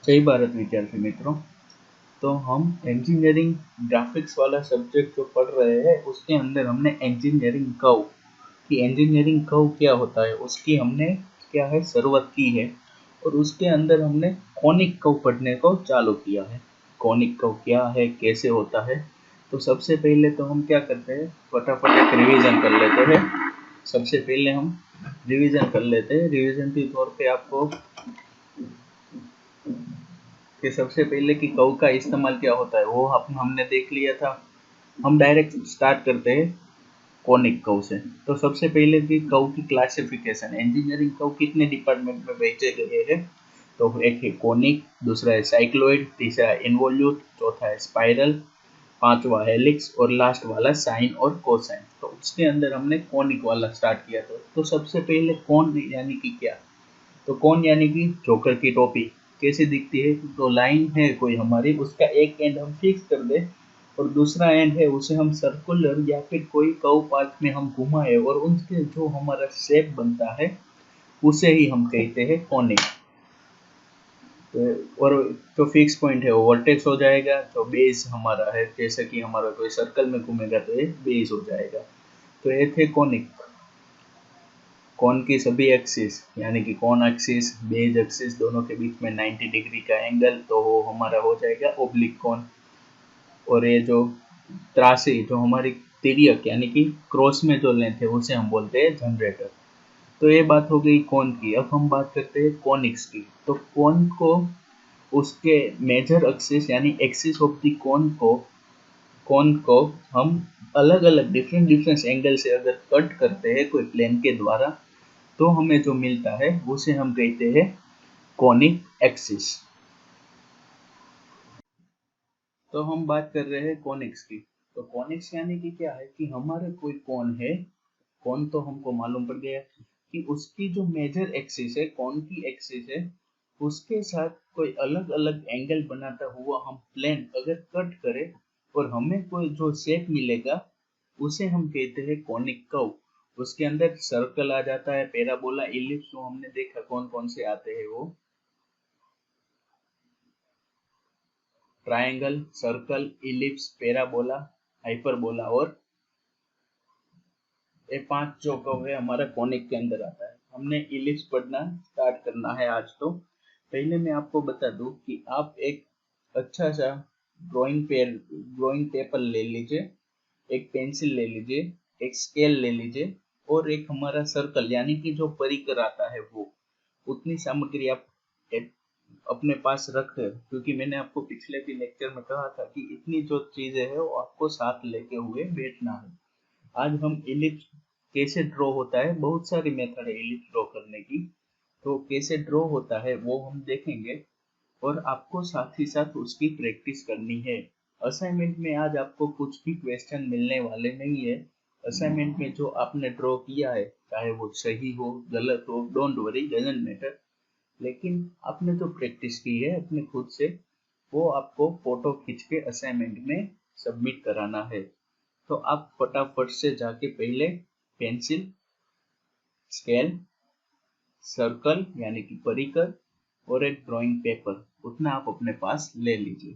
जय भारत विद्यार्थी मित्रों। तो हम इंजीनियरिंग ग्राफिक्स वाला सब्जेक्ट जो पढ़ रहे हैं उसके अंदर हमने इंजीनियरिंग कर्व कि इंजीनियरिंग कर्व क्या होता है उसकी हमने क्या है शुरुआत की है और उसके अंदर हमने कॉनिक कर्व पढ़ने को चालू किया है। कॉनिक कर्व क्या है, कैसे होता है, तो सबसे पहले तो हम क्या करते हैं, फटाफट एक रिवीजन कर लेते हैं। सबसे पहले हम रिवीजन कर लेते हैं। रिवीजन के तौर पे आपको कि सबसे पहले कि कर्व का इस्तेमाल क्या होता है वो हमने देख लिया था। हम डायरेक्ट स्टार्ट करते हैं कॉनिक कर्व से। तो सबसे पहले कि कर्व की क्लासिफिकेशन, इंजीनियरिंग कर्व कितने डिपार्टमेंट में बांटे गए हैं, तो एक है कॉनिक, दूसरा है साइक्लोइड, तीसरा है इन्वोल्यूट, चौथा है स्पाइरल, पांचवा हेलिक्स और लास्ट वाला साइन और कोसाइन। तो उसके अंदर हमने कॉनिक वाला स्टार्ट किया था। तो सबसे पहले कॉन यानी कि क्या, तो कौन यानी कि जोकर की टोपी कैसे दिखती है, तो लाइन है कोई हमारी, उसका एक एंड हम फिक्स कर दे और दूसरा एंड है उसे हम सर्कुलर या फिर कोई कर्व पाथ में हम घुमाए और उनके जो हमारा शेप बनता है उसे ही हम कहते हैं कॉनिक। तो और जो फिक्स पॉइंट है वो वर्टेक्स हो जाएगा। जो बेस हमारा है, जैसे कि हमारा कोई सर्कल में घूमेगा तो ये बेस हो जाएगा। तो ये थे कॉनिक। कॉन की सभी एक्सिस यानी कि कॉन एक्सिस, बेज एक्सिस, दोनों के बीच में 90 डिग्री का एंगल, तो वो हमारा हो जाएगा ओब्लिक कॉन। और ये जो त्रासी, जो हमारी तिर्यक यानी कि क्रॉस में जो लेंथ है उसे हम बोलते हैं जनरेटर। तो ये बात हो गई कॉन की। अब हम बात करते हैं कॉनिक्स की। तो कॉन को उसके मेजर एक्सिस यानी एक्सिस ऑफ द कॉन को हम अलग अलग डिफरेंट एंगल से अगर कट करते हैं कोई प्लेन के द्वारा, तो हमें जो मिलता है उसे हम कहते हैं कॉनिक एक्सिस। तो हम बात कर रहे हैं कॉनिक्स की। तो कॉनिक्स यानी कि क्या है कि हमारे कोई कॉन है, कॉन तो हमको मालूम पड़ गया कि उसकी जो मेजर एक्सिस है, कॉन की एक्सिस है, उसके साथ कोई अलग अलग एंगल बनाता हुआ हम प्लेन अगर कट करें और हमें कोई जो शेप मिलेगा उसे हम कहते हैं कॉनिक कर्व। उसके अंदर सर्कल आ जाता है, पैराबोला, इलिप्स, जो हमने देखा कौन कौन से आते हैं वो triangle, circle, ellipse, parabola, hyperbola और ये 5 जो कर्व है हमारा कॉनिक के अंदर आता है। हमने इलिप्स पढ़ना स्टार्ट करना है आज। तो पहले मैं आपको बता दूं कि आप एक अच्छा सा ड्राइंग पेपर ले लीजिए, एक पेंसिल ले लीजिए, एक स्केल ले लीजिए और एक हमारा सर्कल यानी कि जो परिकर आता है वो, उतनी सामग्री आप अपने पास रख, क्योंकि मैंने आपको पिछले भी लेक्चर में कहा था कि इतनी जो चीजें है वो आपको साथ लेके हुए बैठना है। आज हम इलिप्स कैसे ड्रॉ होता है, बहुत सारी मेथड है इलिप्स ड्रॉ करने की, तो कैसे ड्रॉ होता है वो हम देखेंगे और आपको साथ ही साथ उसकी प्रैक्टिस करनी है। असाइनमेंट में आज आपको कुछ भी क्वेश्चन मिलने वाले नहीं है। असाइनमेंट में जो आपने ड्रॉ किया है, चाहे वो सही हो गलत हो, डोंट वरी, डजंट मैटर, लेकिन आपने जो प्रैक्टिस की है अपने खुद से, वो आपको फोटो खींच के असाइनमेंट में सबमिट कराना है। तो आप फटाफट से जाके पहले पेंसिल, स्केल, सर्कल यानी कि परिकर और एक ड्राइंग पेपर, उतना आप अपने पास ले लीजिए।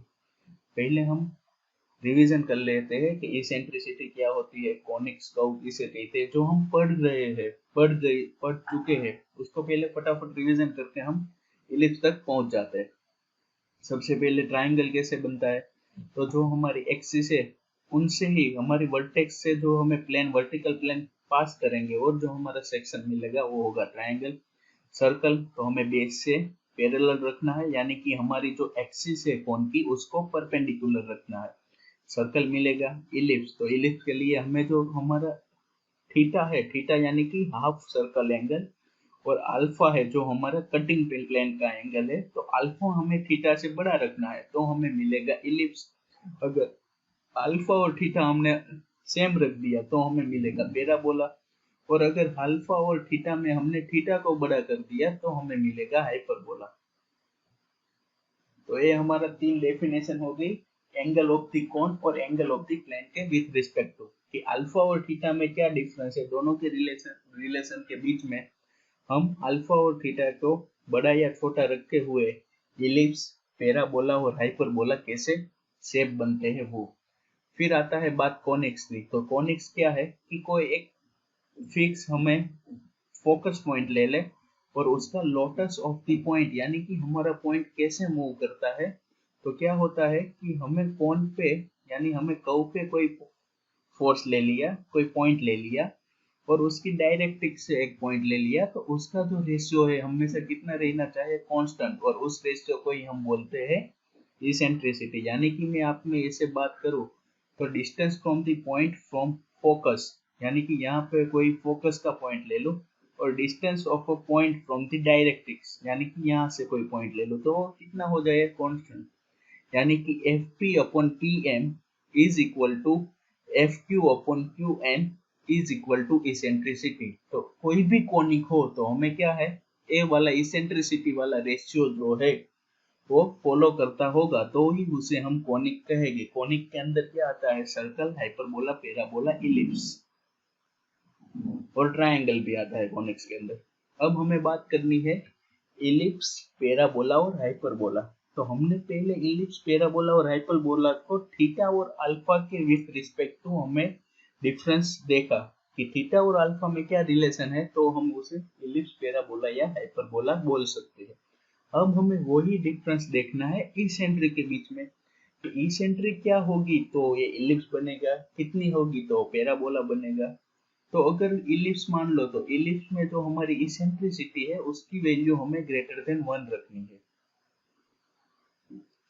पहले हम रिवीजन कर लेते हैं कि इसेंट्रिसिटी क्या होती है, कॉनिक्स कर्व किसे कहते हैं, जो हम पढ़ रहे हैं, पढ़ चुके हैं, उसको पहले फटाफट रिवीजन करके हम इलिप्स तक पहुंच जाते हैं। सबसे पहले ट्रायंगल कैसे बनता है, तो जो हमारी एक्सिस है उनसे ही हमारी वर्टेक्स से जो हमें प्लेन, वर्टिकल प्लेन पास करेंगे और जो हमारा सेक्शन मिलेगा वो होगा ट्रायंगल। सर्कल तो हमें बेस से पैरेलल रखना है यानी कि हमारी जो एक्सिस है कोन की उसको परपेंडिकुलर रखना है, सर्कल मिलेगा। इलिप्स, तो इलिप्स के लिए हमें जो हमारा थीटा है, थीटा यानी कि हाफ सर्कल एंगल, और अल्फा है जो हमारा कटिंग प्लेन का एंगल है, तो अल्फा हमें थीटा से बड़ा रखना है तो हमें मिलेगा इलिप्स। अगर अल्फा और थीटा हमने सेम रख दिया तो हमें मिलेगा पैराबोला, और अगर अल्फा और थीटा में हमने थीटा को बड़ा कर दिया तो हमें मिलेगा हाइपरबोला। तो ये हमारा 3 डेफिनेशन हो गई एंगल ऑफ द कोन और एंगल ऑफ द प्लेन के विद रिस्पेक्ट टू, कि अल्फा और थीटा में क्या डिफरेंस है, दोनों के रिलेशन के बीच में हम अल्फा और थीटा को बड़ा या छोटा रखते हुए इलिप्स पैराबोला और हाइपरबोला कैसे शेप बनते हैं वो। फिर आता है बात कॉनिक्स की। तो कॉनिक्स क्या है कि कोई एक फिक्स हमें फोकस पॉइंट ले ले और उसका लोटस ऑफ द पॉइंट यानी कि हमारा पॉइंट कैसे मूव करता है। तो क्या होता है कि हमें कोन पे यानी हमें कर्व पे कोई फोर्स ले लिया, कोई पॉइंट ले लिया और उसकी डायरेक्ट्रिक्स से एक पॉइंट ले लिया, तो उसका जो रेशियो है हमेशा कितना रहना चाहिए, कांस्टेंट, और उस रेशियो को ही हम बोलते हैं इसेंट्रिसिटी। यानी कि मैं आप में ऐसे बात करूं तो distance from the point from focus, यानी कि यहाँ पे कोई फोकस का पॉइंट ले लो और distance of a point from the directrix यानी कि यहाँ से कोई पॉइंट ले लो, तो वो कितना हो जाएगा, कांस्टेंट। यानी कि F P upon P M is equal to F Q upon Q N is equal to eccentricity. तो कोई भी कोनिक हो तो हमें क्या है, ए वाला इसेंट्रिसिटी वाला रेशियो जो है वो फॉलो करता होगा तो ही उसे हम कोनिक कहेंगे। कोनिक के अंदर क्या आता है, सर्कल, हाइपरबोला, पैराबोला, इलिप्स और ट्रायंगल भी आता है कोनिक्स के अंदर। अब हमें बात करनी है इलिप्स, पैराबोला और हाइपरबोला। तो हमने पहले इलिप्स, पैराबोला और हाइपरबोला को थीटा और अल्फा के विथ रिस्पेक्ट टू हमें डिफरेंस देखा कि थीटा और अल्फा में क्या रिलेशन है, तो हम उसे इलिप्स, पैराबोला या हाइपरबोला बोल सकते हैं। अब हमें वही डिफरेंस देखना है इसेंट्रिक के बीच में। तो इसेंट्रिक क्या होगी तो ये इलिप्स बनेगा, कितनी होगी तो पैराबोला बनेगा। तो अगर इलिप्स मान लो तो इलिप्स में जो हमारी इसेंट्रिसिटी है उसकी वैल्यू हमें ग्रेटर देन 1 रखनी है,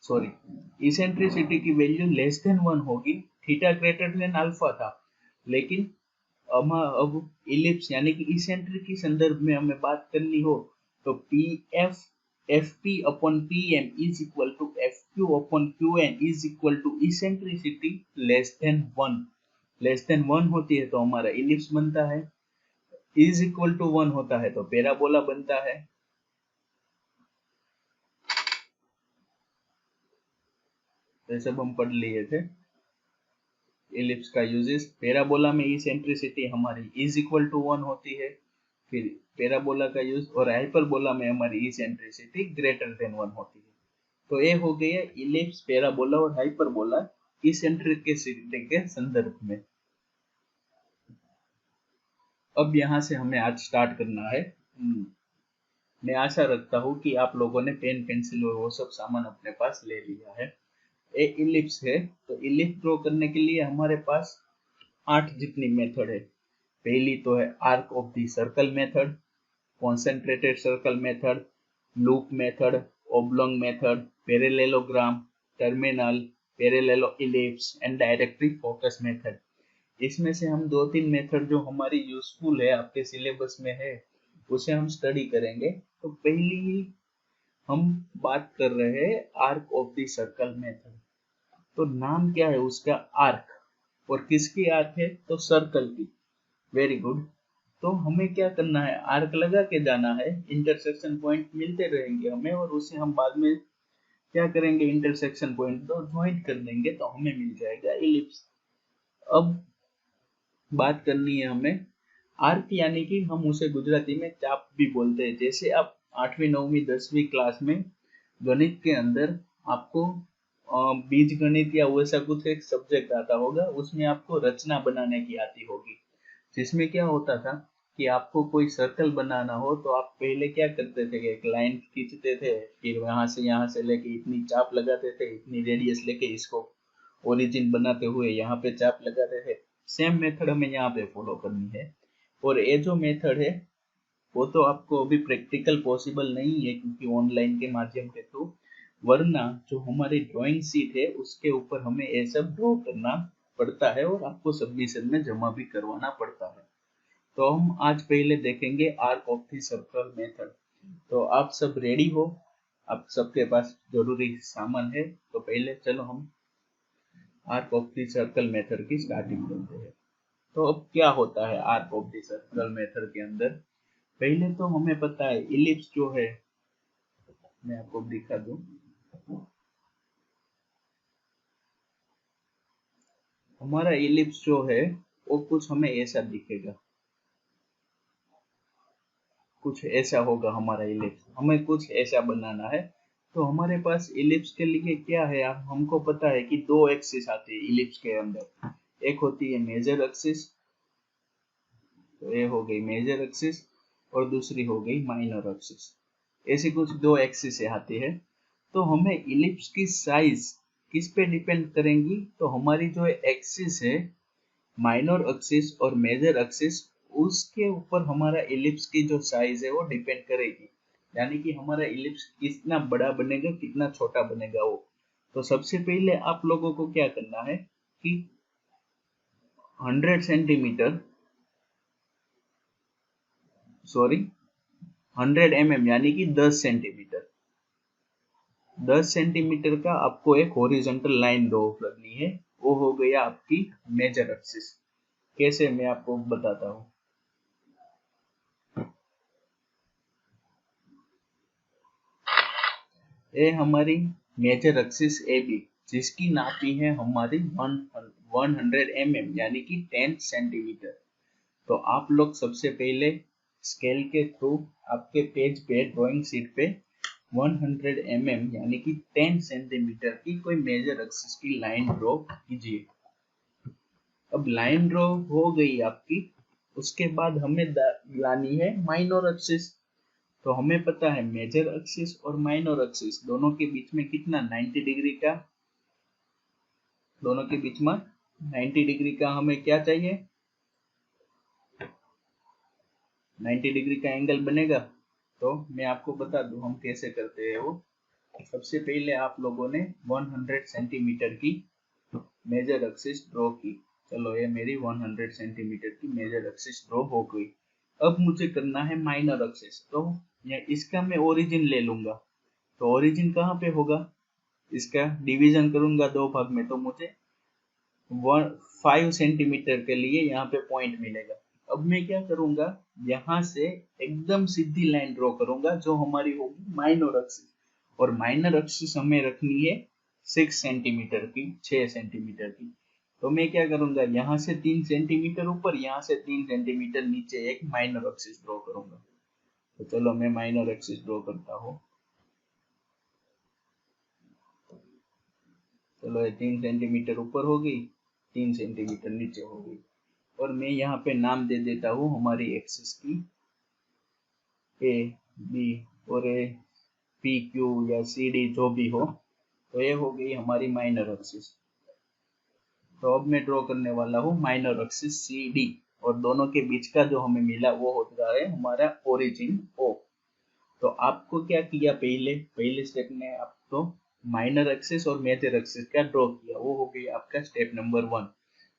सॉरी, इसेंट्रिसिटी की वैल्यू लेस देन 1 होगी। थीटा ग्रेटर देन अल्फा था, लेकिन अब इलिप्स यानी कि इसेंट्रिक के संदर्भ में हमें बात करनी हो तो P F F P upon P M is equal to F Q upon Q N is equal to eccentricity less than 1। Less than 1 होती है तो हमारा इलिप्स बनता है, इज इक्वल टू 1 होता है तो पैराबोला बनता है। तो सब हम पढ़ लिए थे इलिप्स का यूजेस। पैराबोला में इसेंट्रिसिटी हमारी इज इक्वल टू 1 होती है, फिर पैराबोला का यूज, और हाइपरबोला में हमारी इसेंट्रिसिटी ग्रेटर देन 1 होती है। तो ये हो गया इलिप्स, पैराबोला और हाइपरबोला इसेंट्रिसिटी के संदर्भ में। अब यहाँ से हमें आज स्टार्ट करना है। मैं आशा रखता हूँ कि आप लोगों ने पेन, पेंसिल और वो सब सामान अपने पास ले लिया है। एक इलिप्स है तो इलिप्स ड्रॉ करने के लिए हमारे पास 8 जितनी मेथड है। पहली तो है arc of the circle method, concentrated circle method, loop method, oblong method, parallelogram, terminal, parallel ellipse and directrix focus method. इसमें से हम 2-3 मेथड जो हमारी यूजफुल है, आपके सिलेबस में है, उसे हम स्टडी करेंगे। तो पहली हम बात कर रहे हैं arc of the circle method. तो नाम क्या है उसका, आर्क, और किसकी आर्क है तो सर्कल की। Very good. तो हमें क्या करना है, आर्क लगा के जाना है, इंटरसेक्शन पॉइंट मिलते रहेंगे हमें और उसे हम बाद में क्या करेंगे, इंटरसेक्शन पॉइंट तो ज्वाइंट कर देंगे तो हमें मिल जाएगा इलिप्स। अब बात करनी है हमें आर्क, यानी कि हम उसे गुजराती में चाप भी बोलते हैं। जैसे आप 8वीं 9वीं 10वीं क्लास में गणित के अंदर आपको बीज गणित या वैसा कुछ एक सब्जेक्ट आता होगा, उसमें आपको रचना बनाने की आती होगी, जिसमें क्या होता था कि आपको कोई सर्कल बनाना हो तो आप पहले क्या करते थे, एक लाइन खींचते थे, फिर यहाँ से लेके इतनी चाप लगाते थे, इतनी रेडियस लेके इसको ओरिजिन बनाते हुए यहाँ पे चाप लगाते थे। सेम मेथड हमें यहाँ पे फॉलो करनी है। और ये जो मेथड है वो तो आपको अभी प्रैक्टिकल पॉसिबल नहीं है क्योंकि ऑनलाइन के माध्यम के थ्रू, वरना जो हमारी ड्राइंग शीट है उसके ऊपर हमें ये सब ड्रॉ करना पड़ता है और आपको सबमिशन में जमा भी करवाना पड़ता है। तो हम आज पहले देखेंगे arc of the circle method. तो आप सब रेडी हो, आप सबके पास जरूरी सामान है, तो पहले चलो हम arc of the circle method की स्टार्टिंग करते हैं। तो अब क्या होता है arc of the circle method के अंदर, पहले तो हमें पता है इलिप्स जो है, मैं आपको दिखा दूं, हमारा इलिप्स जो है वो कुछ हमें ऐसा दिखेगा, कुछ ऐसा होगा हमारा इलिप्स। हमें कुछ ऐसा बनाना है तो हमारे पास इलिप्स के लिए क्या है, आप हमको पता है कि दो एक्सिस आती है इलिप्स के अंदर। एक होती है मेजर एक्सिस, तो ये हो गई मेजर एक्सिस, और दूसरी हो गई माइनर एक्सिस। ऐसी कुछ दो एक्सिस आती है। तो हमें इलिप्स की साइज किस पे डिपेंड करेंगी, तो हमारी जो एक्सिस है माइनर एक्सिस और मेजर एक्सिस, उसके ऊपर हमारा इलिप्स की जो साइज है वो डिपेंड करेगी। यानी कि हमारा इलिप्स कितना बड़ा बनेगा कितना छोटा बनेगा वो। तो सबसे पहले आप लोगों को क्या करना है कि 100 सेंटीमीटर, सॉरी 100 mm यानी कि 10 सेंटीमीटर, 10 सेंटीमीटर का आपको एक हॉरिजॉन्टल लाइन ड्रॉ करनी है। वो हो गया आपकी मेजर एक्सिस। कैसे, मैं आपको बताता हूँ। ये हमारी मेजर एक्सिस ए बी, जिसकी नापी है हमारी 100 mm यानी कि 10 सेंटीमीटर। तो आप लोग सबसे पहले स्केल के थ्रू आपके पेज पे ड्राइंग शीट पे 100 mm यानी कि 10 सेंटीमीटर की कोई मेजर एक्सिस की लाइन ड्रॉ कीजिए। अब लाइन ड्रॉ हो गई आपकी, उसके बाद हमें लानी है माइनर एक्सिस। तो हमें पता है मेजर एक्सिस और माइनर एक्सिस दोनों के बीच में कितना 90 डिग्री का, दोनों के बीच में 90 डिग्री का हमें क्या चाहिए, 90 डिग्री का एंगल बनेगा। तो मैं आपको बता दूं हम कैसे करते हैं वो। सबसे पहले आप लोगों ने 100 सेंटीमीटर की मेजर एक्सिस ड्रॉ की। चलो ये मेरी 100 सेंटीमीटर की मेजर एक्सिस ड्रॉ हो गई। अब मुझे करना है माइनर एक्सिस। तो इसका मैं ओरिजिन ले लूंगा। तो ओरिजिन कहाँ पे होगा, इसका डिवीजन करूंगा दो भाग में, तो मुझे 5 सेंटीमीटर के लिए यहाँ पे पॉइंट मिलेगा। अब मैं क्या करूंगा, यहाँ से एकदम सीधी लाइन ड्रॉ करूंगा जो हमारी होगी माइनर एक्सिस। और माइनर एक्सिस हमें रखनी है 6 सेंटीमीटर की, 6 सेंटीमीटर की। तो मैं क्या करूंगा, यहाँ से 3 सेंटीमीटर ऊपर, यहाँ से 3 सेंटीमीटर नीचे एक माइनर एक्सिस ड्रॉ करूंगा। तो चलो मैं माइनर एक्सिस ड्रॉ करता हूँ। चलो ये 3 सेंटीमीटर ऊपर हो गई, 3 सेंटीमीटर नीचे हो गई। और मैं यहाँ पे नाम दे देता हूँ हमारी एक्सिस की, ए बी और ए पी क्यू या सी डी जो भी हो। तो ये हो गई हमारी माइनर एक्सिस। तो अब मैं ड्रॉ करने वाला हूँ माइनर एक्सिस सी डी, और दोनों के बीच का जो हमें मिला वो होता है हमारा ओरिजिन ओ। तो आपको क्या किया, पहले स्टेप में आप तो माइनर एक्सिस और मेजर एक्सिस का ड्रॉ किया, वो हो गई आपका स्टेप नंबर 1।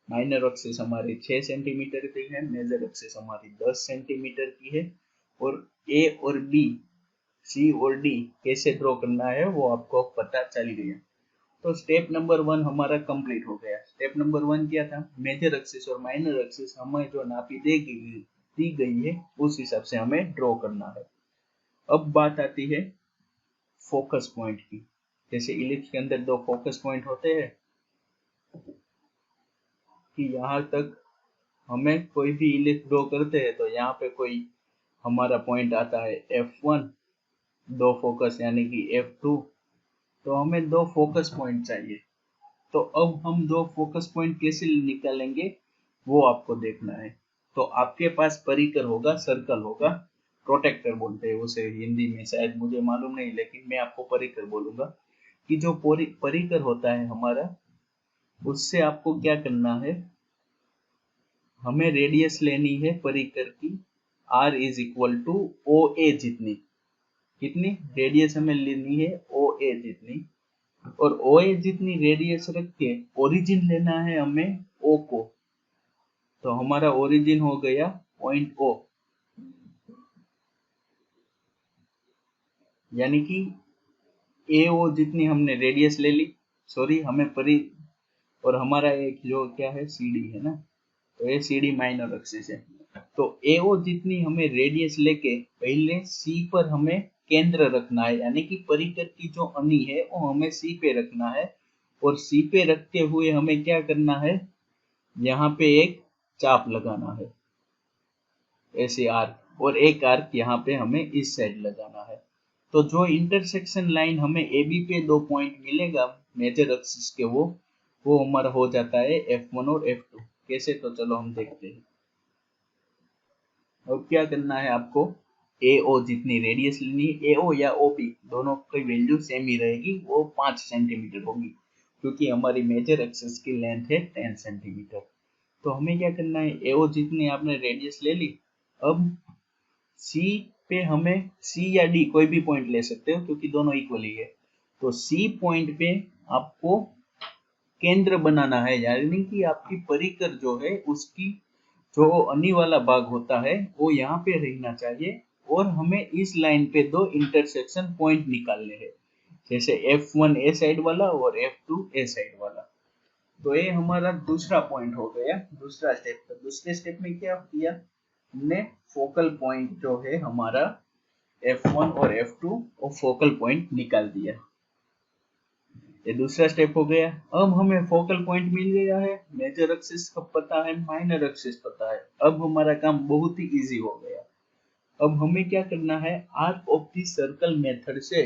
माइनर एक्सिस हमारी 6 सेंटीमीटर की है, मेजर एक्सिस हमारी 10 सेंटीमीटर की है। और ए और बी, सी और डी कैसे ड्रॉ करना है वो आपको पता चल गया। तो स्टेप नंबर 1 हमारा कंप्लीट हो गया। स्टेप नंबर 1 क्या था, मेजर एक्सिस और माइनर एक्सिस हमें जो नापी दी गई है उस हिसाब से हमें ड्रॉ करना है। अब बात आती है फोकस पॉइंट की। जैसे इलिप्स के अंदर दो फोकस पॉइंट होते हैं कि यहाँ तक हमें कोई भी इलिप्स ड्रॉ करते हैं तो यहाँ पे कोई हमारा पॉइंट आता है F1, दो फोकस यानी कि F2। तो हमें दो फोकस पॉइंट चाहिए। तो अब हम दो फोकस पॉइंट कैसे निकालेंगे वो आपको देखना है। तो आपके पास परिकर होगा, सर्कल होगा, प्रोटेक्टर बोलते हैं उसे हिंदी में, शायद मुझे मालूम नहीं, लेकिन मैं आपको परिकर बोलूंगा। कि जो परिकर होता है हमारा, उससे आपको क्या करना है, हमें रेडियस लेनी है परिकर की r is equal to O A जितनी। कितनी रेडियस हमें लेनी है, ओ ए जितनी। और ओ ए जितनी रेडियस रख के ओरिजिन लेना है हमें ओ को। तो हमारा ओरिजिन हो गया पॉइंट ओ, यानी कि ए ओ जितनी हमने रेडियस ले ली, सॉरी हमें और हमारा एक जो क्या है सी डी है ना, तो ये सी डी माइनर एक्सिस है। तो ए ओ जितनी हमें रेडियस लेके पहले सी पर हमें केंद्र रखना है, यानी कि परिकर की जो अनी है वो हमें सी पे रखना है। और सी पे रखते हुए हमें क्या करना है, यहाँ पे एक चाप लगाना है ऐसे आर्क, और एक आर्क यहाँ पे हमें इस साइड लगाना है। तो जो इंटरसेक्शन लाइन हमें AB पे 2 पॉइंट मिलेगा मेजर एक्सिस के, वो हमारा हो जाता है F1 और F2। कैसे, तो चलो हम देखते हैं। अब क्या करना है आपको, AO जितनी रेडियस लेनी है, AO या OB दोनों की वैल्यू सेम ही रहेगी, वो 5 सेंटीमीटर होगी क्योंकि हमारी मेजर एक्सिस की लेंथ है 10 सेंटीमीटर। तो हमें क्या करना है, AO जितनी आपने रेडियस ले ली, अब C पे हमें C या D कोई भी पॉइंट ले सकते हो क्योंकि दोनों इक्वल ही है। तो C पॉइंट पे आपको केंद्र बनाना है, यानी कि आपकी परिकर जो है उसकी जो अनि वाला भाग होता है वो यहाँ पे रहना चाहिए, और हमें इस लाइन पे 2 इंटरसेक्शन पॉइंट निकालने हैं, जैसे F1 ए साइड वाला और F2 ए साइड वाला। तो ये हमारा दूसरा पॉइंट हो गया, दूसरा स्टेप। तो दूसरे स्टेप में क्या किया हमने, फोकल पॉइंट जो है हमारा F1 और F2 वो फोकल पॉइंट निकाल दिया। ये दूसरा स्टेप हो गया। अब हमें फोकल पॉइंट मिल गया है, मेजर एक्सिस का पता है, माइनर एक्सिस पता है। अब हमारा काम बहुत ही इजी हो गया। अब हमें क्या करना है, arc of the circle method से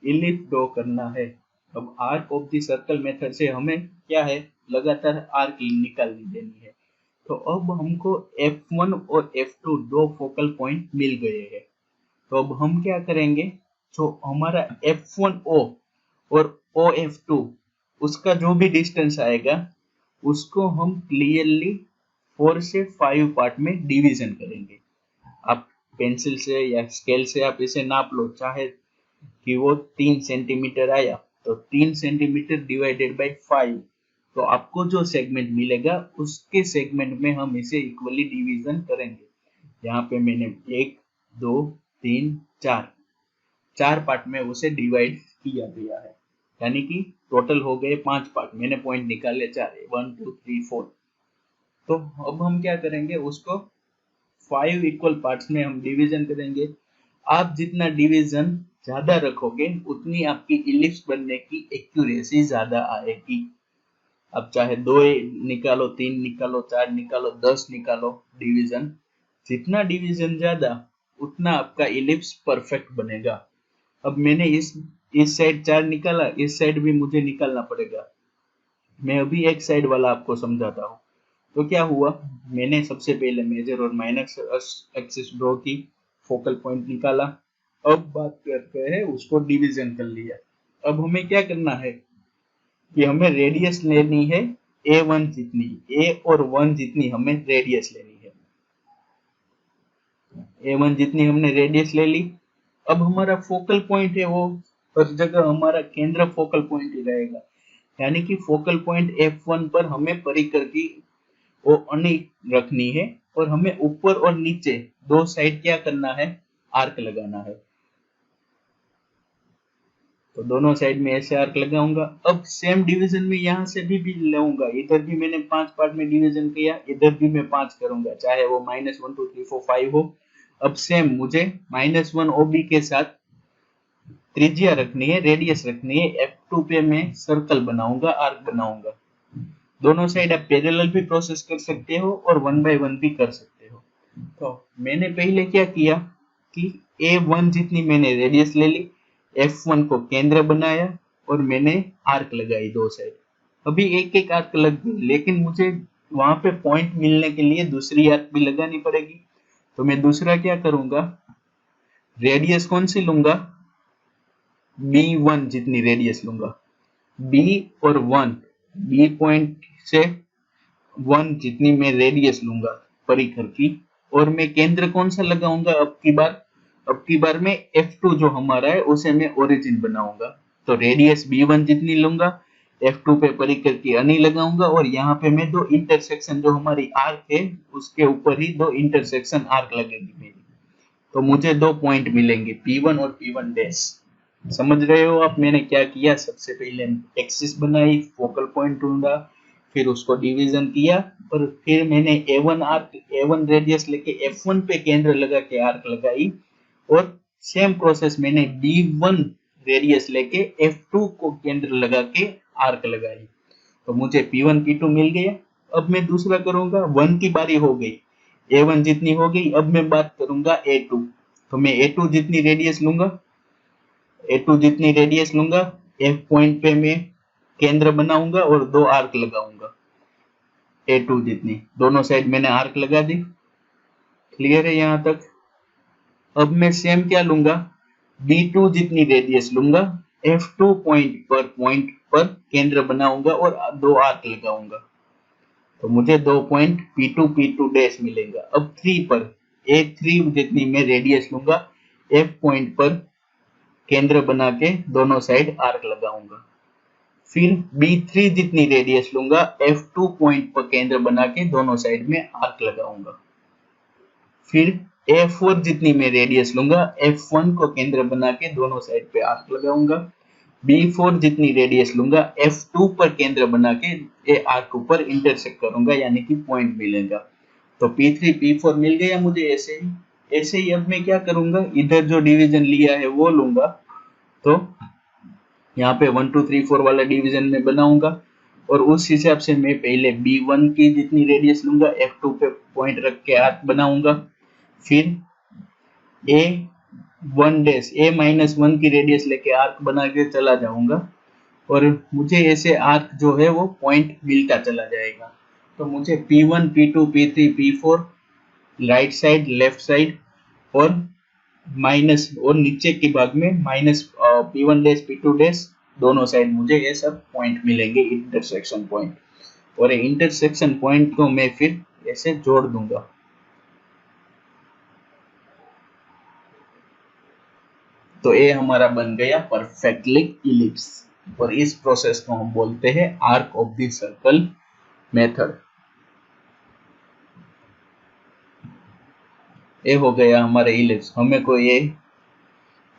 इलिप्स ड्रॉ करना है। अब arc of the circle method से हमें क्या है, लगातार आर्क निकालनी देनी है। तो अब हमको F1 और F2 दो फोकल पॉइंट मिल गए हैं। तो अब हम क्या करेंगे, जो हमारा F1O और OF2 उसका जो भी डिस्टेंस आएगा उसको हम क्लियरली 4 से 5 पार्ट में डिवीजन करेंगे। आप पेंसिल से या स्केल से आप इसे नाप लो, चाहे कि वो 3 सेंटीमीटर आया तो 3 सेंटीमीटर डिवाइडेड बाय 5, तो आपको जो सेगमेंट मिलेगा उसके सेगमेंट में हम इसे इक्वली डिवीजन करेंगे। यहाँ पे मैंने 1 2 3 4 पार्ट में उसे डिवाइड किया गया है, यानी कि टोटल हो गए 5 पार्ट। मैंने पॉइंट निकाले 4, 1 2 3 4। तो अब हम क्या करेंगे, उसको 5 इक्वल पार्ट्स में हम डिवीजन करेंगे। आप जितना डिवीजन ज्यादा रखोगे उतनी आपकी इलिप्स बनने की एक्यूरेसी ज्यादा आएगी। अब चाहे 2 निकालो, 3 निकालो, 4 निकालो, 10 निकालो डिवीजन, जितना डिवीजन ज्यादा उतना आपका इलिप्स परफेक्ट बनेगा। अब मैंने इस साइड 4 निकाला, इस साइड भी मुझे निकालना पड़ेगा। मैं अभी एक साइड वाला आपको समझाता हूँ। तो क्या हुआ, मैंने सबसे पहले मेजर और माइनर एक्सिस ड्रॉ की, फोकल पॉइंट निकाला। अब बात करते हैं उसको डिवीजन कर लिया। अब हमें क्या करना है कि हमें रेडियस लेनी है A1 जितनी, A और 1 जितनी हमें रेडियस लेनी है। A1 जितनी हमने रेडियस ले ली। अब हमारा फोकल पॉइंट है वो हर जगह हमारा केंद्र फोकल पॉइंट ही रहेगा, यानी कि फोकल पॉइंट F1 पर हमें परिकर की वो अनि रखनी है, और हमें ऊपर और नीचे दो साइड क्या करना है, आर्क लगाना है। तो दोनों साइड में ऐसे आर्क लगाऊंगा। अब सेम डिवीजन में यहाँ से भी लूंगा, इधर भी मैंने 5 पार्ट में डिवीजन किया, इधर भी मैं 5 करूंगा, चाहे वो -1 2 3 4 5 हो। अब सेम मुझे -1 OB के साथ त्रिज्या रखनी है, रेडियस रखनी है। F2 पे मैं सर्कल बनाऊंगा, आर्क बनाऊंगा। दोनों साइड आप पैरेलल भी प्रोसेस कर सकते हो और 1 बाय 1 भी कर सकते हो। तो मैंने पहले क्या किया कि A1 जितनी मैंने रेडियस ले ली, F1 को केंद्र बनाया और मैंने आर्क लगाई दो साइड। अभी एक एक आर्क लग गई, लेकिन मुझे वहां पे पॉइंट मिलने के लिए दूसरी आर्क भी लगानी पड़ेगी। तो मैं दूसरा क्या करूंगा, रेडियस कौन सी लूंगा, B1 जितनी रेडियस लूंगा। B और 1, B पॉइंट से 1 जितनी मैं रेडियस लूंगा परिकर की, और मैं केंद्र कौन सा लगाऊंगा अब की बार में F2 जो हमारा है उसे मैं ओरिजिन बनाऊंगा। तो रेडियस B1 जितनी लूंगा, F2 पे परिकर की अनि लगाऊंगा, और यहाँ पे मैं दो इंटरसेक्शन जो हमारी आर्क है उसके ऊपर ही दो इंटरसेक्शन आर्क लगेगी मेरी। तो मुझे दो पॉइंट मिलेंगे P1 और P1 डैश। समझ रहे हो आप मैंने क्या किया, सबसे पहले एक्सिस बनाई, फोकल पॉइंट ढूंढा, फिर उसको डिवीजन किया, और फिर मैंने A1 रेडियस लेके F1 पे केंद्र लगा के आर्क लगाई, और सेम प्रोसेस मैंने B1 रेडियस लेके F2 को केंद्र लगा के आर्क लगाई। तो मुझे P1 P2 मिल गया। अब मैं दूसरा करूंगा, 1 की बारी हो गई, A1 जितनी हो गई। अब मैं बात करूंगा A2। तो मैं A2 जितनी रेडियस लूंगा, A2 जितनी रेडियस लूंगा, F पॉइंट पे मैं केंद्र बनाऊंगा और 2 आर्क लगाऊंगा। A2 जितनी दोनों साइड मैंने आर्क लगा दी। क्लियर है यहां तक? अब मैं सेम क्या लूंगा, B2 जितनी रेडियस लूंगा, F2 पॉइंट पर केंद्र बनाऊंगा और 2 आर्क लगाऊंगा। तो मुझे 2 पॉइंट P2 डैश मिलेगा। अब 3 पर A3 जितनी मैं रेडियस लूंगा, F पॉइंट पर केंद्र बना के दोनों साइड आर्क लगाऊंगा। फिर B3 जितनी रेडियस लूंगा, F2 पॉइंट पर केंद्र बना के दोनों साइड में आर्क लगाऊंगा। फिर A4 जितनी मैं रेडियस लूंगा, F1 को केंद्र बना के दोनों साइड पे आर्क लगाऊंगा। B4 जितनी रेडियस लूंगा, F2 पर केंद्र बना के आर्क ऊपर इंटरसेक्ट करूंगा, यानी कि पॉइंट मिलेगा। तो P3 P4 मिल गया मुझे ऐसे ही अब मैं क्या करूंगा, इधर जो डिवीजन लिया है वो लूंगा। तो यहाँ पे 1 2 3 4 वाला डिवीजन में बनाऊंगा और उस हिसाब से मैं पहले B1 की जितनी रेडियस लूंगा, F2 पे पॉइंट रख के आर्क बनाऊंगा। फिर A-1 की रेडियस लेके आर्क बना के चला जाऊंगा और मुझे ऐसे आर्क जो है वो पॉइंट मिलता चला जाएगा। तो मुझे P1 P2 P3 P4 right side left side और माइनस और नीचे के भाग में minus P1 dash P2 dash दोनों साइड मुझे ये सब पॉइंट मिलेंगे, इंटरसेक्शन पॉइंट। और ये इंटरसेक्शन पॉइंट को मैं फिर ऐसे जोड़ दूंगा। तो ये हमारा बन गया परफेक्टली इलिप्स और इस प्रोसेस को हम बोलते हैं arc of the circle method. ये हो गया हमारा इलिप्स। हमें कोई ये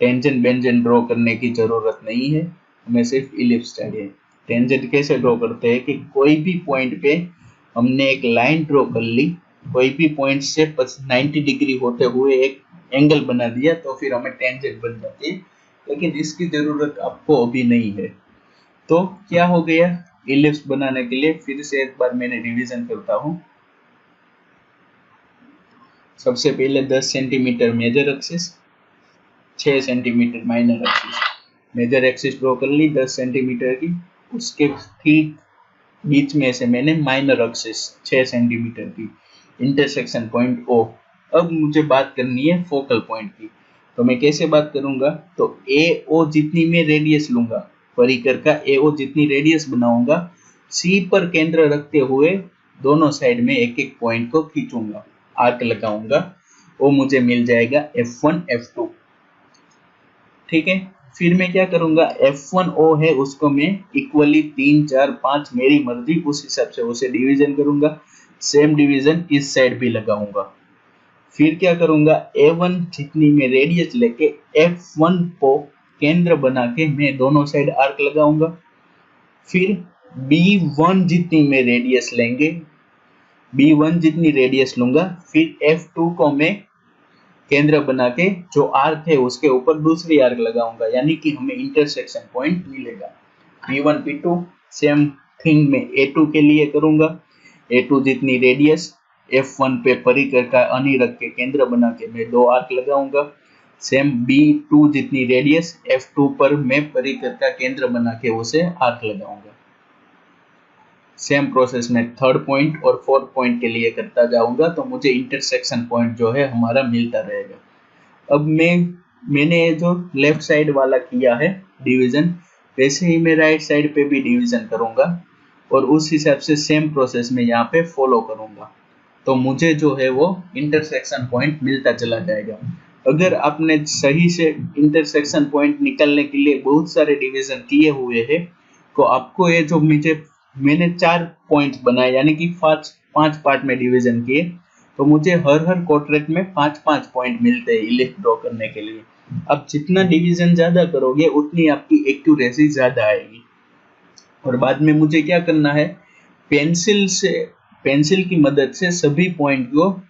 टेंजेंट बेंजेंट ड्रॉ करने की जरूरत नहीं है, हमें सिर्फ इलिप्स चाहिए। टेंजेंट कैसे ड्रॉ करते हैं कि कोई भी पॉइंट पे हमने एक लाइन ड्रॉ कर ली, कोई भी पॉइंट से 90 डिग्री होते हुए एक एंगल बना दिया तो फिर हमें टेंजेंट बन जाती है, लेकिन इसकी जरूरत आपको अभी नहीं है। तो क्या हो गया, इलिप्स बनाने के लिए फिर से एक बार मैंने रिवीजन करता हूँ। सबसे पहले 10 centimetre major axis, 6 centimetre minor axis. Major axis draw कर ली 10 सेंटीमीटर की, उसके ठीक बीच में से मैंने माइनर एक्सिस 6 सेंटीमीटर की, इंटरसेक्शन पॉइंट O। अब मुझे बात करनी है फोकल पॉइंट की। तो मैं कैसे बात करूंगा, तो AO जितनी मैं रेडियस लूंगा, परिकर का AO जितनी रेडियस बनाऊंगा, C पर केंद्र रखते हुए दोनों साइड में एक एक पॉइंट को खींचूंगा, आर्क लगाऊंगा, वो मुझे मिल जाएगा F1 F2। ठीक है, फिर मैं क्या करूंगा, F1O है उसको मैं इक्वली 3 4 5 मेरी मर्जी उस हिसाब से उसे डिवीजन करूंगा। सेम डिवीजन इस साइड भी लगाऊंगा। फिर क्या करूंगा, A1 जितनी मैं रेडियस लेके F1 को केंद्र बना के मैं दोनों साइड आर्क लगाऊंगा। फिर B1 जितनी मैं रेडियस लेंगे, B1 जितनी रेडियस लूंगा, फिर F2 को मैं केंद्र बना के जो आर्क है उसके ऊपर दूसरी आर्क लगाऊंगा, यानी कि हमें इंटरसेक्शन पॉइंट मिलेगा। P1 P2 सेम थिंग में A2 के लिए करूंगा। A2 जितनी रेडियस F1 पे परिकर का अनि रख के केंद्र बना के मैं 2 आर्क लगाऊंगा। सेम B2 जितनी रेडियस F2 पर मैं परिकर का केंद्र बना के उसे आर्क लगाऊंगा। सेम प्रोसेस में थर्ड पॉइंट और फोर्थ पॉइंट के लिए करता जाऊंगा, तो मुझे इंटरसेक्शन पॉइंट जो है हमारा मिलता रहेगा। अब मैंने जो लेफ्ट साइड वाला किया है डिवीजन, वैसे ही मैं राइट साइड पे भी डिवीजन करूंगा और उस हिसाब से सेम प्रोसेस में यहाँ पे फॉलो करूंगा, तो मुझे जो है वो इंटरसेक्शन पॉइंट मिलता चला जाएगा। अगर आपने सही से इंटरसेक्शन पॉइंट निकालने के लिए बहुत सारे डिवीजन किए हुए हैं, तो आपको ये जो मैंने 4 पॉइंट्स बनाए, यानी कि 5 पार्ट में डिवीजन किए, तो मुझे हर क्वाड्रेंट में 5 पॉइंट मिलते हैं इलिप्स ड्रॉ करने के लिए। अब जितना डिवीजन ज्यादा करोगे उतनी आपकी एक्यूरेसी ज्यादा आएगी। और बाद में मुझे क्या करना है, पेंसिल की मदद से सभी पॉइंट को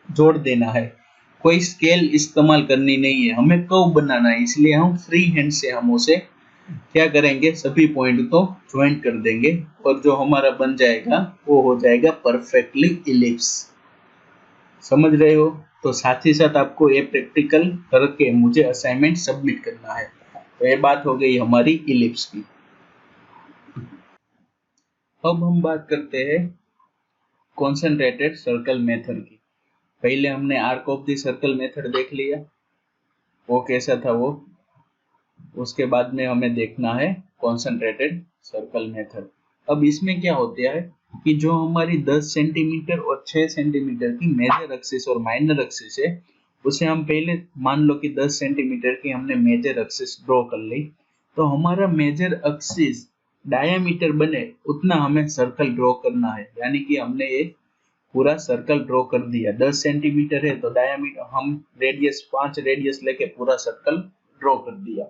जोड़ देना है। कोई स्केल इस्तेमाल करनी नहीं है, हमें कर्व बनाना है, इसलिए हम फ्री हैंड से हम उसे क्या करेंगे, सभी पॉइंट को ज्वाइंट कर देंगे और जो हमारा बन जाएगा वो हो जाएगा परफेक्टली इलिप्स। समझ रहे हो? तो साथ ही साथ आपको ये प्रैक्टिकल करके मुझे असाइनमेंट सबमिट करना है। तो ये बात हो गई हमारी इलिप्स की। अब हम बात करते हैं कॉन्सेंट्रेटेड सर्कल मेथड की। पहले हमने arc of the circle method देख लिया, वो कैसा था वो। उसके बाद में हमें देखना है कॉन्सेंट्रेटेड सर्कल मेथड। अब इसमें क्या होता है कि जो हमारी 10 सेंटीमीटर और 6 सेंटीमीटर की मेजर एक्सिस और माइनर एक्सिस है, उसे हम पहले मान लो कि 10 सेंटीमीटर की हमने मेजर एक्सिस ड्रॉ कर ली, तो हमारा मेजर एक्सिस डायमीटर बने उतना हमें सर्कल ड्रॉ करना है। यानी कि हमने एक पूरा सर्कल ड्रॉ कर दिया। 10 सेंटीमीटर है तो डायमीटर हम रेडियस 5 रेडियस लेके पूरा सर्कल ड्रॉ कर दिया।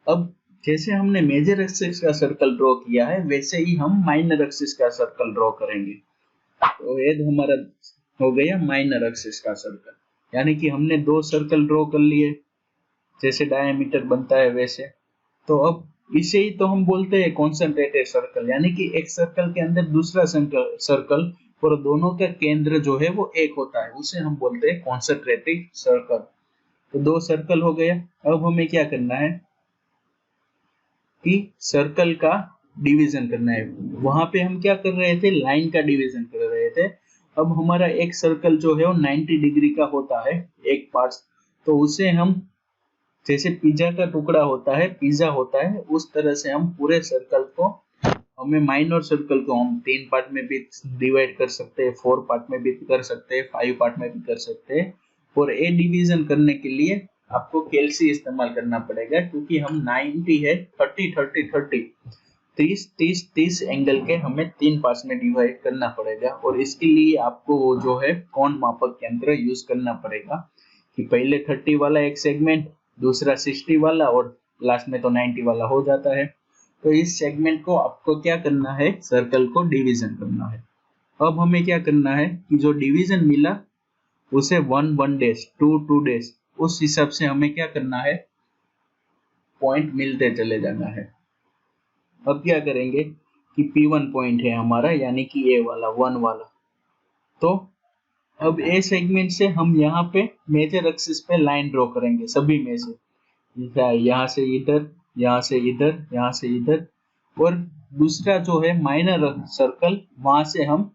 अब जैसे हमने मेजर एक्सिस का सर्कल ड्रॉ किया है, वैसे ही हम माइनर एक्सिस का सर्कल ड्रॉ करेंगे। तो ये हमारा हो गया माइनर एक्सिस का सर्कल, यानी कि हमने 2 सर्कल ड्रॉ कर लिए जैसे डायमीटर बनता है वैसे। तो अब इसे ही तो हम बोलते हैं कॉन्सेंट्रेटेड सर्कल, यानी कि एक सर्कल के अंदर दूसरा सर्कल और दोनों का केंद्र जो है वो एक होता है, उसे हम बोलते हैं कॉन्सेंट्रेटेड सर्कल। तो 2 सर्कल हो गया। अब हमें क्या करना है कि सर्कल का डिवीजन करना है। वहां पे हम क्या कर रहे थे, लाइन का डिवीजन कर रहे थे। अब हमारा एक सर्कल जो है वो 90 डिग्री का होता है एक पार्ट, तो उसे हम जैसे पिज्जा का टुकड़ा होता है, पिज्जा होता है, उस तरह से हम पूरे सर्कल को, हमें माइनर सर्कल को हम 3 पार्ट में भी डिवाइड कर सकते हैं, 4 पार्ट में भी कर सकते हैं, 5 पार्ट में भी कर सकते हैं। और ए डिवीजन करने के लिए आपको कैलसी इस्तेमाल करना पड़ेगा, क्योंकि हम 90 है 30 30 30 30 30 30 एंगल के हमें 3 पार्ट्स में डिवाइड करना पड़ेगा। और इसके लिए आपको वो जो है कोण मापक यंत्र यूज करना पड़ेगा कि पहले 30 वाला एक सेगमेंट, दूसरा 60 वाला और लास्ट में तो 90 वाला हो जाता है। तो इस सेगमेंट को आपको क्या करना है, सर्कल को डिवीजन करना है। अब हमें क्या करना है कि जो डिवीजन मिला उसे 1 1 डैश 2 2 डैश, उस हिसाब से हमें क्या करना है, पॉइंट मिलते चले जाना है। अब क्या करेंगे कि P1 पॉइंट है हमारा, यानी कि ए वाला 1 वाला। तो अब ए सेगमेंट से हम यहाँ पे मेजर एक्सिस पे लाइन ड्रॉ करेंगे सभी में से, यहाँ से इधर, यहाँ से इधर, यहाँ से इधर। और दूसरा जो है माइनर सर्कल, वहां से हम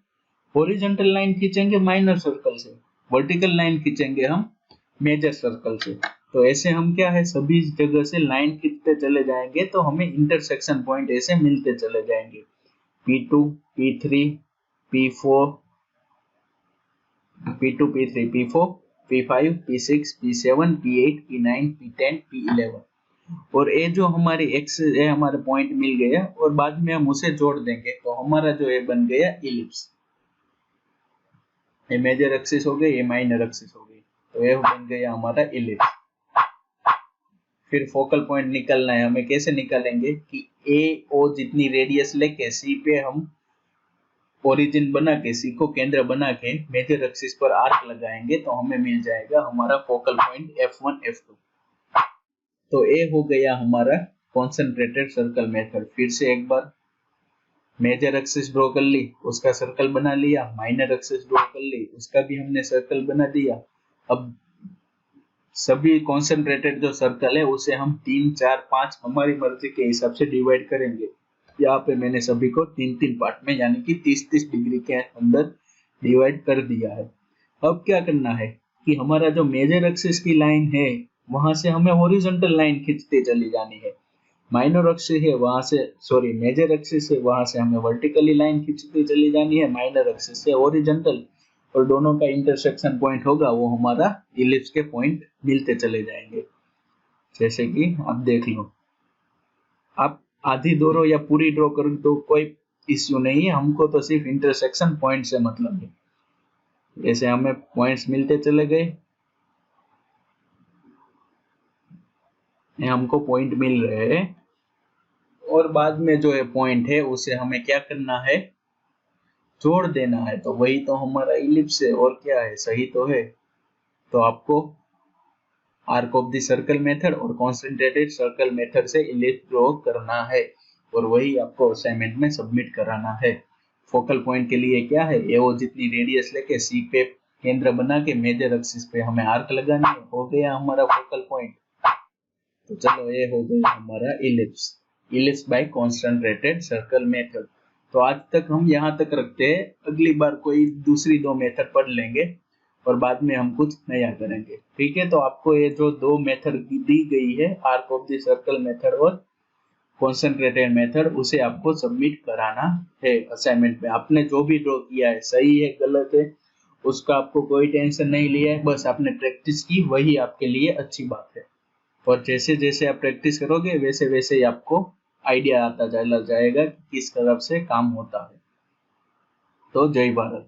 हॉरिजॉन्टल लाइन खींचेंगे माइनर सर्कल से, वर्टिकल लाइन खींचेंगे हम मेजर सर्कल से। तो ऐसे हम क्या है, सभी जगह से लाइन खींचते चले जाएंगे तो हमें इंटरसेक्शन पॉइंट ऐसे मिलते चले जाएंगे। P2 P3 P4 P2 P3 P4 P5 P6 P7 P8 P9 P10 P11। और ये जो हमारी एक्स है, हमारा पॉइंट मिल गया और बाद में हम उसे जोड़ देंगे तो हमारा जो है बन गया इलिप्स। ये मेजर एक्सिस हो गई, ये माइनर एक्सिस हो गई, तो ये बन गया हमारा इलिप्स। फिर फोकल पॉइंट निकालना है हमें। कैसे निकालेंगे कि ए ओ जितनी रेडियस लेके सी पे हम ओरिजिन बना के, सी को केंद्र बना के मेजर एक्सिस पर आर्क लगाएंगे तो हमें मिल जाएगा हमारा फोकल पॉइंट F1 F2। तो ए हो गया हमारा कॉन्सेंट्रेटेड सर्कल मेथड। फिर से एक बार मेजर एक्सिस ड्रॉ कर ली, उसका सर्कल बना लिया, माइनर एक्सिस ड्रॉ कर ली, उसका भी हमने सर्कल बना दिया। अब सभी कॉन्सेंट्रेटेड जो सर्कल है उसे हम 3 4 5 हमारी मर्जी के हिसाब से डिवाइड करेंगे। यहाँ पे मैंने सभी को 3 पार्ट में, यानी कि 30 डिग्री के अंदर डिवाइड कर दिया है। अब क्या करना है कि हमारा जो मेजर एक्सिस की लाइन है वहां से हमें हॉरिजॉन्टल लाइन खींचते चली जानी है। माइनर एक्सिस है वहां से, सॉरी मेजर एक्सिस है वहां से हमें वर्टिकली लाइन खींचते चली जानी है, माइनर एक्सिस से हॉरिजॉन्टल, और दोनों का इंटरसेक्शन पॉइंट होगा वो हमारा इलिप्स के पॉइंट मिलते चले जाएंगे। जैसे कि आप देख लो, आप आधी ड्रॉ या पूरी ड्रॉ कर दो, कोई इश्यू नहीं है, हमको तो सिर्फ इंटरसेक्शन पॉइंट से मतलब है। जैसे हमें पॉइंट्स मिलते चले गए, हमको पॉइंट मिल रहे हैं, और बाद में जो है पॉइंट है उसे हमें क्या करना है, जोड़ देना है। तो वही तो हमारा इलिप्स है, और क्या है, सही तो है। तो आपको arc of the circle method और कॉन्सेंट्रेटेड सर्कल मेथड से इलिप्स ड्रॉ करना है, और वही आपको असाइनमेंट में सबमिट कराना है। फोकल पॉइंट के लिए क्या है, ए ओ जितनी रेडियस लेके सी पे केंद्र बना के मेजर एक्सिस पे हमें आर्क लगानी है, हो गया हमारा फोकल पॉइंट। तो चलो ये हो गया हमारा ellipse by concentrated circle method. तो आज तक हम यहाँ तक रखते हैं, अगली बार कोई दूसरी दो मेथड पढ़ लेंगे और बाद में हम कुछ नया करेंगे। ठीक है, तो आपको ये जो दो मेथड दी गई है, arc of the circle method और कॉन्सेंट्रेटेड मेथड, उसे आपको सबमिट कराना है असाइनमेंट में। आपने जो भी ड्रॉ किया है, सही है गलत है, उसका आपको कोई टेंशन नहीं लिया है, बस आपने प्रैक्टिस की, वही आपके लिए अच्छी बात है। और जैसे जैसे आप प्रैक्टिस करोगे वैसे वैसे ही आपको आइडिया आता चला जाएगा कि किस तरफ से काम होता है। तो जय भारत।